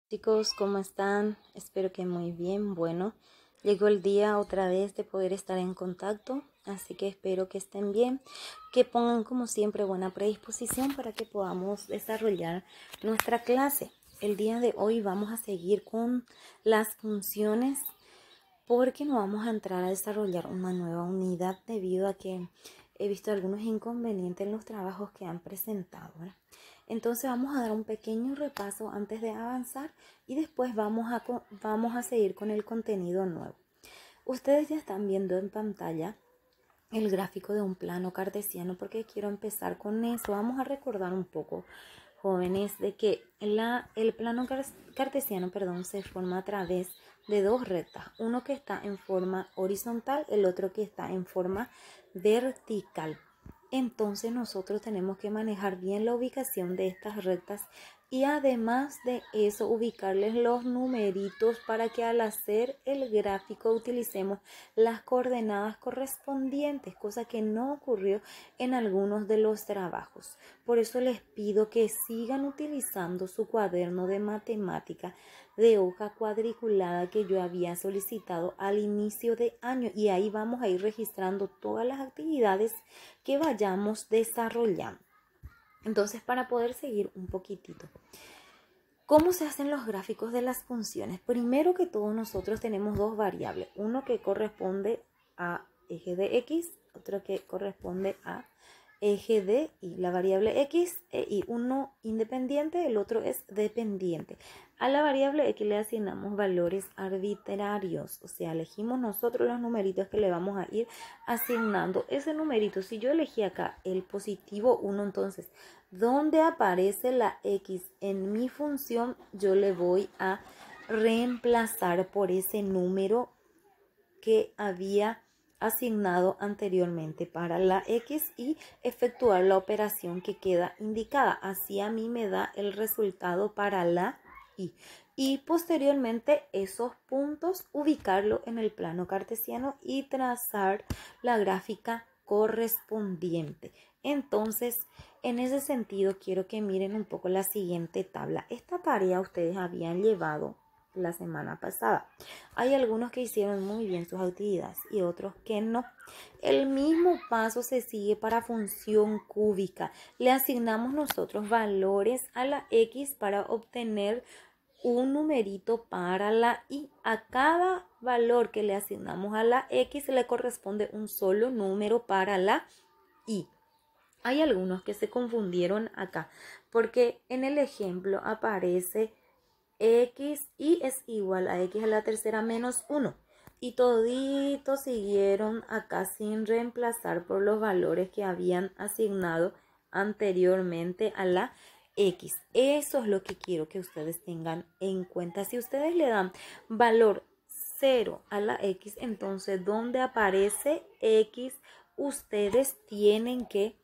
Chicos, ¿cómo están? Espero que muy bien. Bueno, llegó el día otra vez de poder estar en contacto, así que espero que estén bien, que pongan como siempre buena predisposición para que podamos desarrollar nuestra clase. El día de hoy vamos a seguir con las funciones porque no vamos a entrar a desarrollar una nueva unidad debido a que he visto algunos inconvenientes en los trabajos que han presentado, ¿verdad? Entonces vamos a dar un pequeño repaso antes de avanzar y después vamos a seguir con el contenido nuevo. Ustedes ya están viendo en pantalla el gráfico de un plano cartesiano porque quiero empezar con eso. Vamos a recordar un poco, jóvenes, de que el plano cartesiano se forma a través de dos rectas, uno que está en forma horizontal, el otro que está en forma vertical. Entonces nosotros tenemos que manejar bien la ubicación de estas rectas y además de eso ubicarles los numeritos para que al hacer el gráfico utilicemos las coordenadas correspondientes, cosa que no ocurrió en algunos de los trabajos. Por eso les pido que sigan utilizando su cuaderno de matemática de hoja cuadriculada que yo había solicitado al inicio de año, y ahí vamos a ir registrando todas las actividades que vayamos desarrollando. Entonces, para poder seguir un poquitito, ¿cómo se hacen los gráficos de las funciones? Primero que todo, nosotros tenemos dos variables, uno que corresponde a eje de x, otro que corresponde a eje de y. La variable x e y, uno independiente, el otro es dependiente. A la variable x le asignamos valores arbitrarios, o sea, elegimos nosotros los numeritos que le vamos a ir asignando. Ese numerito, si yo elegí acá el positivo 1, entonces, donde aparece la x en mi función, yo le voy a reemplazar por ese número que había asignado anteriormente para la x y efectuar la operación que queda indicada. Así a mí me da el resultado para la y. Y posteriormente esos puntos ubicarlo en el plano cartesiano y trazar la gráfica correspondiente. Entonces, en ese sentido, quiero que miren un poco la siguiente tabla. Esta tarea ustedes habían llevado la semana pasada. Hay algunos que hicieron muy bien sus actividades y otros que no. El mismo paso se sigue para función cúbica. Le asignamos nosotros valores a la x para obtener un numerito para la y. A cada valor que le asignamos a la x le corresponde un solo número para la y. Hay algunos que se confundieron acá porque en el ejemplo aparece x y es igual a x a la tercera menos 1. Y toditos siguieron acá sin reemplazar por los valores que habían asignado anteriormente a la x. Eso es lo que quiero que ustedes tengan en cuenta. Si ustedes le dan valor 0 a la x, entonces donde aparece x, ustedes tienen que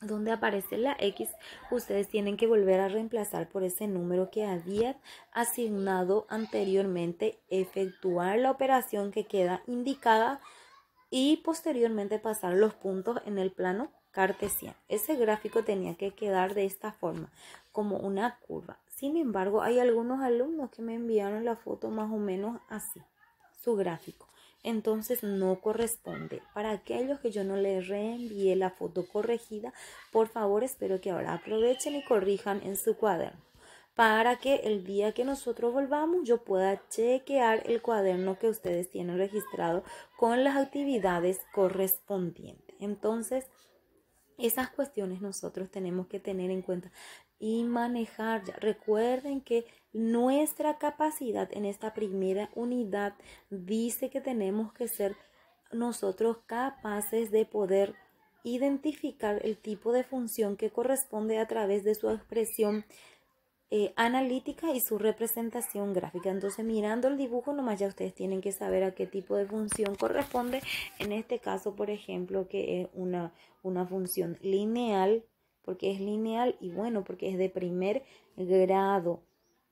donde aparece la x, ustedes tienen que volver a reemplazar por ese número que había asignado anteriormente, efectuar la operación que queda indicada y posteriormente pasar los puntos en el plano cartesiano. Ese gráfico tenía que quedar de esta forma, como una curva. Sin embargo, hay algunos alumnos que me enviaron la foto más o menos así, su gráfico. Entonces no corresponde. Para aquellos que yo no les reenvié la foto corregida, por favor espero que ahora aprovechen y corrijan en su cuaderno, para que el día que nosotros volvamos yo pueda chequear el cuaderno que ustedes tienen registrado con las actividades correspondientes. Entonces, esas cuestiones nosotros tenemos que tener en cuenta y manejar ya. Recuerden que nuestra capacidad en esta primera unidad dice que tenemos que ser nosotros capaces de poder identificar el tipo de función que corresponde a través de su expresión analítica y su representación gráfica. Entonces, mirando el dibujo nomás ya ustedes tienen que saber a qué tipo de función corresponde. En este caso, por ejemplo, que es una función lineal, porque es lineal y bueno, porque es de primer grado.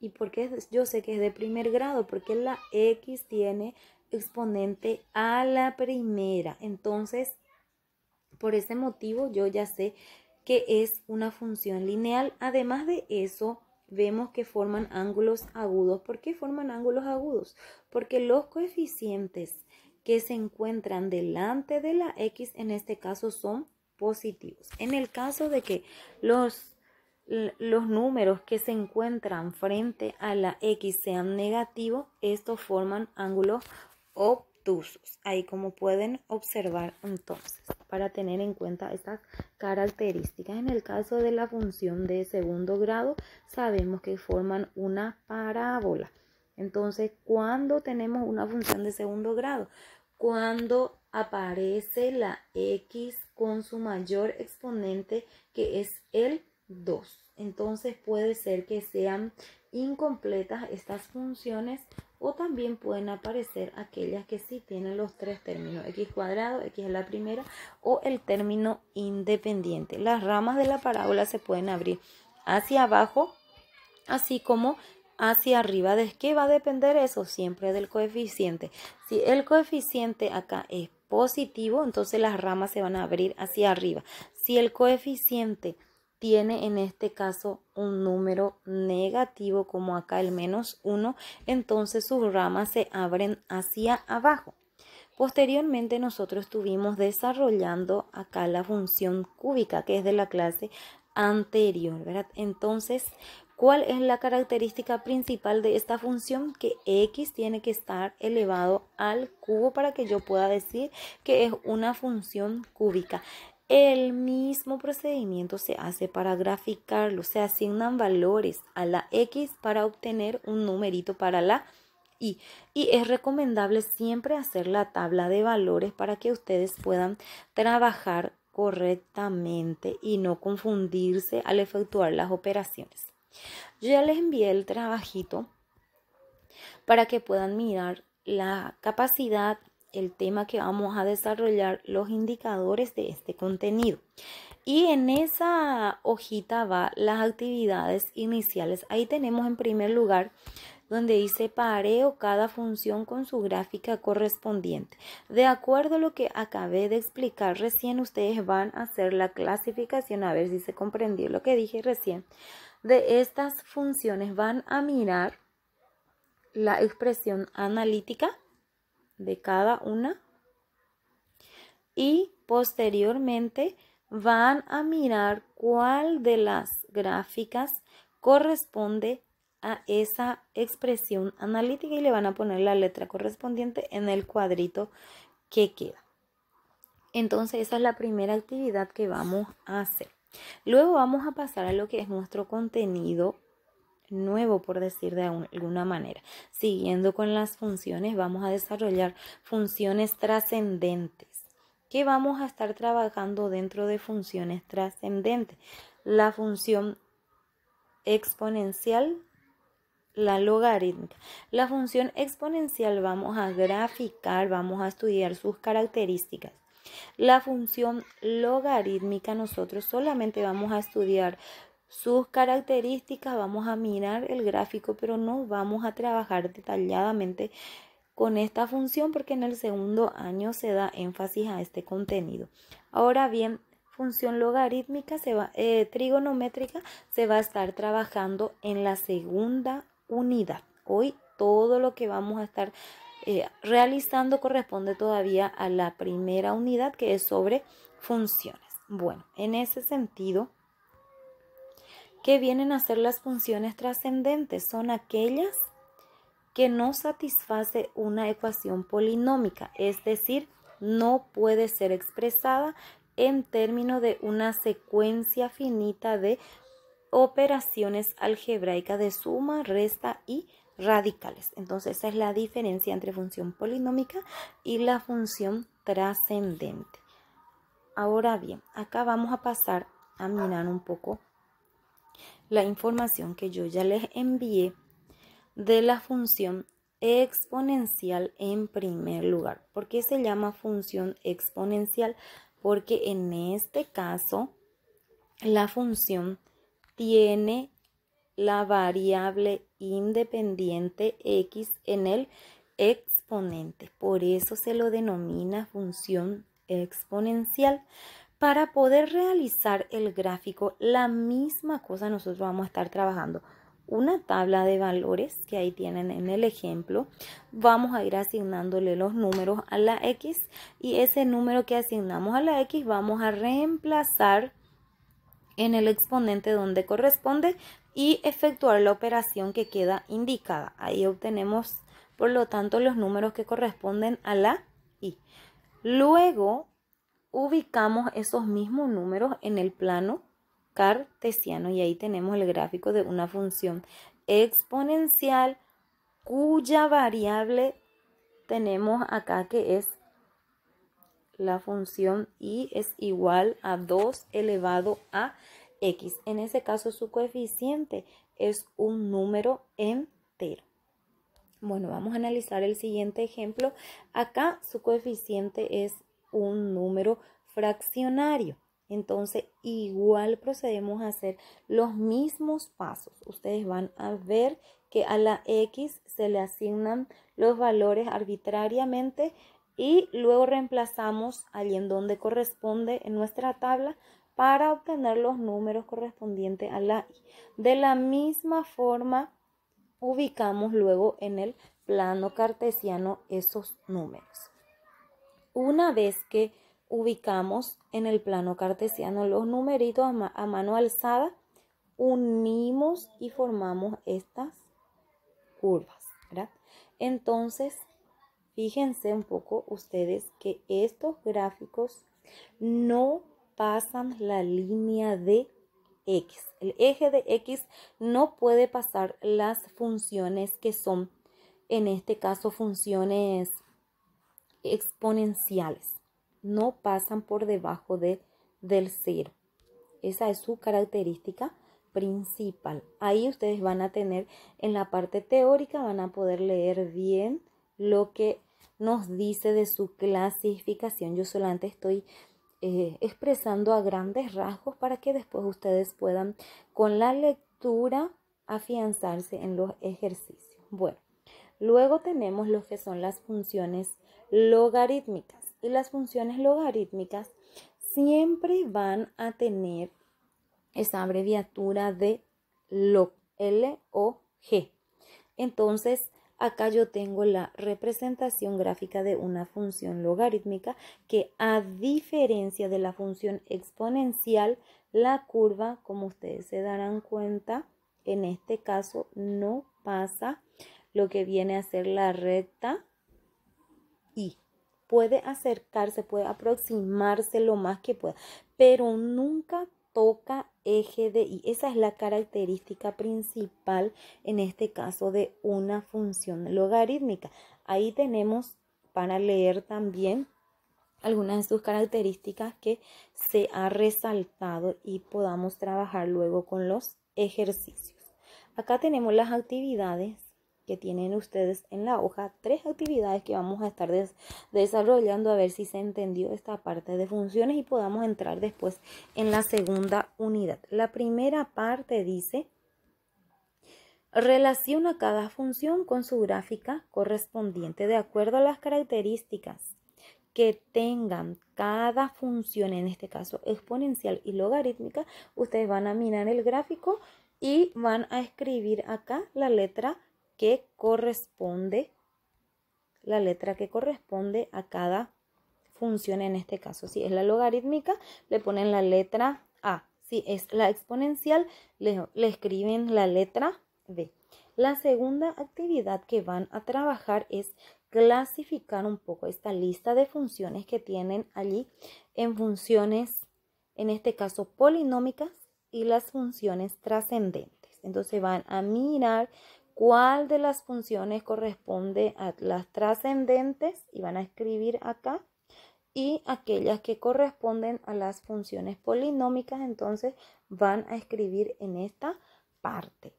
¿Y porque yo sé que es de primer grado? Porque la x tiene exponente a la primera. Entonces, por ese motivo yo ya sé que es una función lineal. Además de eso, vemos que forman ángulos agudos. ¿Por qué forman ángulos agudos? Porque los coeficientes que se encuentran delante de la X en este caso son positivos. En el caso de que los números que se encuentran frente a la X sean negativos, estos forman ángulos obtusos. Ahí como pueden observar entonces, para tener en cuenta estas características. En el caso de la función de segundo grado, sabemos que forman una parábola. Entonces, ¿cuándo tenemos una función de segundo grado? Cuando aparece la X con su mayor exponente, que es el 2. Entonces puede ser que sean incompletas estas funciones, o también pueden aparecer aquellas que sí tienen los tres términos, x cuadrado, x a la primera, o el término independiente. Las ramas de la parábola se pueden abrir hacia abajo, así como hacia arriba. ¿De qué va a depender eso? Siempre del coeficiente. Si el coeficiente acá es positivo, entonces las ramas se van a abrir hacia arriba. Si el coeficiente tiene en este caso un número negativo, como acá el -1, entonces sus ramas se abren hacia abajo. Posteriormente nosotros estuvimos desarrollando acá la función cúbica, que es de la clase anterior, ¿verdad? Entonces, ¿cuál es la característica principal de esta función? Que x tiene que estar elevado al cubo para que yo pueda decir que es una función cúbica. El mismo procedimiento se hace para graficarlo. Se asignan valores a la x para obtener un numerito para la y es recomendable siempre hacer la tabla de valores para que ustedes puedan trabajar correctamente y no confundirse al efectuar las operaciones. Yo ya les envié el trabajito para que puedan mirar la capacidad, el tema que vamos a desarrollar, los indicadores de este contenido. Y en esa hojita va las actividades iniciales. Ahí tenemos en primer lugar donde dice pareo cada función con su gráfica correspondiente. De acuerdo a lo que acabé de explicar recién, ustedes van a hacer la clasificación, a ver si se comprendió lo que dije recién. De estas funciones van a mirar la expresión analítica de cada una y posteriormente van a mirar cuál de las gráficas corresponde a esa expresión analítica y le van a poner la letra correspondiente en el cuadrito que queda. Entonces esa es la primera actividad que vamos a hacer. Luego vamos a pasar a lo que es nuestro contenido nuevo, por decir de alguna manera. Siguiendo con las funciones, vamos a desarrollar funciones trascendentes. ¿Qué vamos a estar trabajando dentro de funciones trascendentes? La función exponencial, la logarítmica. La función exponencial vamos a graficar, vamos a estudiar sus características. La función logarítmica nosotros solamente vamos a estudiar sus características, vamos a mirar el gráfico, pero no vamos a trabajar detalladamente con esta función porque en el segundo año se da énfasis a este contenido. Ahora bien, función logarítmica, trigonométrica, se va a estar trabajando en la segunda unidad. Hoy todo lo que vamos a estar realizando corresponde todavía a la primera unidad, que es sobre funciones. Bueno, en ese sentido, ¿qué vienen a ser las funciones trascendentes? Son aquellas que no satisface una ecuación polinómica, es decir, no puede ser expresada en términos de una secuencia finita de operaciones algebraicas de suma, resta y radicales. Entonces esa es la diferencia entre función polinómica y la función trascendente. Ahora bien, acá vamos a pasar a mirar un poco la información que yo ya les envié de la función exponencial en primer lugar. ¿Por qué se llama función exponencial? Porque en este caso la función tiene la variable independiente x en el exponente. Por eso se lo denomina función exponencial. Para poder realizar el gráfico, la misma cosa nosotros vamos a estar trabajando. una tabla de valores que ahí tienen en el ejemplo. Vamos a ir asignándole los números a la X y ese número que asignamos a la X vamos a reemplazar en el exponente donde corresponde y efectuar la operación que queda indicada. Ahí obtenemos, por lo tanto, los números que corresponden a la Y. Luego, ubicamos esos mismos números en el plano cartesiano y ahí tenemos el gráfico de una función exponencial cuya variable tenemos acá que es la función y es igual a 2 elevado a x. En ese caso su coeficiente es un número entero. Bueno, vamos a analizar el siguiente ejemplo. Acá su coeficiente es un número fraccionario. Entonces, igual procedemos a hacer los mismos pasos. Ustedes van a ver que a la X se le asignan los valores arbitrariamente y luego reemplazamos allí en donde corresponde en nuestra tabla para obtener los números correspondientes a la Y. De la misma forma, ubicamos luego en el plano cartesiano esos números. Una vez que ubicamos en el plano cartesiano los numeritos a mano alzada, unimos y formamos estas curvas, ¿verdad? Entonces, fíjense un poco ustedes que estos gráficos no pasan la línea de X. El eje de X no puede pasar las funciones que son, en este caso, funciones exponenciales. No pasan por debajo del cero. Esa es su característica principal. Ahí ustedes van a tener en la parte teórica, van a poder leer bien lo que nos dice de su clasificación. Yo solamente estoy expresando a grandes rasgos para que después ustedes puedan con la lectura afianzarse en los ejercicios. Bueno, luego tenemos lo que son las funciones logarítmicas y las funciones logarítmicas siempre van a tener esa abreviatura de log, L-O-G. Entonces, acá yo tengo la representación gráfica de una función logarítmica que, a diferencia de la función exponencial, la curva, como ustedes se darán cuenta, en este caso no pasa lo que viene a ser la recta y puede acercarse, puede aproximarse lo más que pueda, pero nunca toca eje de Y. Esa es la característica principal en este caso de una función logarítmica. Ahí tenemos para leer también algunas de sus características que se ha resaltado y podamos trabajar luego con los ejercicios. Acá tenemos las actividades que tienen ustedes en la hoja, 3 actividades que vamos a estar desarrollando a ver si se entendió esta parte de funciones y podamos entrar después en la segunda unidad. La primera parte dice: relaciona cada función con su gráfica correspondiente de acuerdo a las características que tengan cada función, en este caso exponencial y logarítmica. Ustedes van a mirar el gráfico y van a escribir acá la letra que corresponde a cada función. En este caso, si es la logarítmica, le ponen la letra A. Si es la exponencial, le escriben la letra B. La segunda actividad que van a trabajar es clasificar un poco esta lista de funciones que tienen allí en funciones, en este caso polinómicas, y las funciones trascendentes. Entonces van a mirar cuál de las funciones corresponde a las trascendentes y van a escribir acá, y aquellas que corresponden a las funciones polinómicas, entonces van a escribir en esta parte.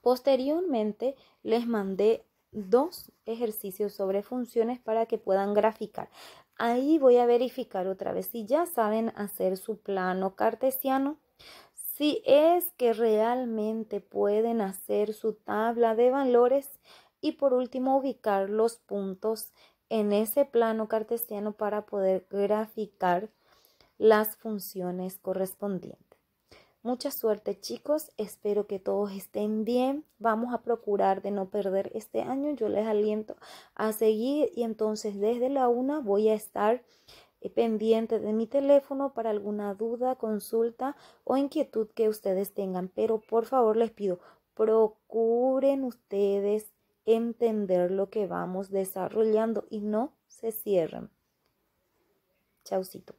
Posteriormente les mandé 2 ejercicios sobre funciones para que puedan graficar. Ahí voy a verificar otra vez si ya saben hacer su plano cartesiano, si es que realmente pueden hacer su tabla de valores y por último ubicar los puntos en ese plano cartesiano para poder graficar las funciones correspondientes. Mucha suerte, chicos, espero que todos estén bien. Vamos a procurar de no perder este año. Yo les aliento a seguir y entonces desde la 1 voy a estar pendiente de mi teléfono para alguna duda, consulta o inquietud que ustedes tengan. Pero por favor les pido, procuren ustedes entender lo que vamos desarrollando y no se cierren. Chaucito.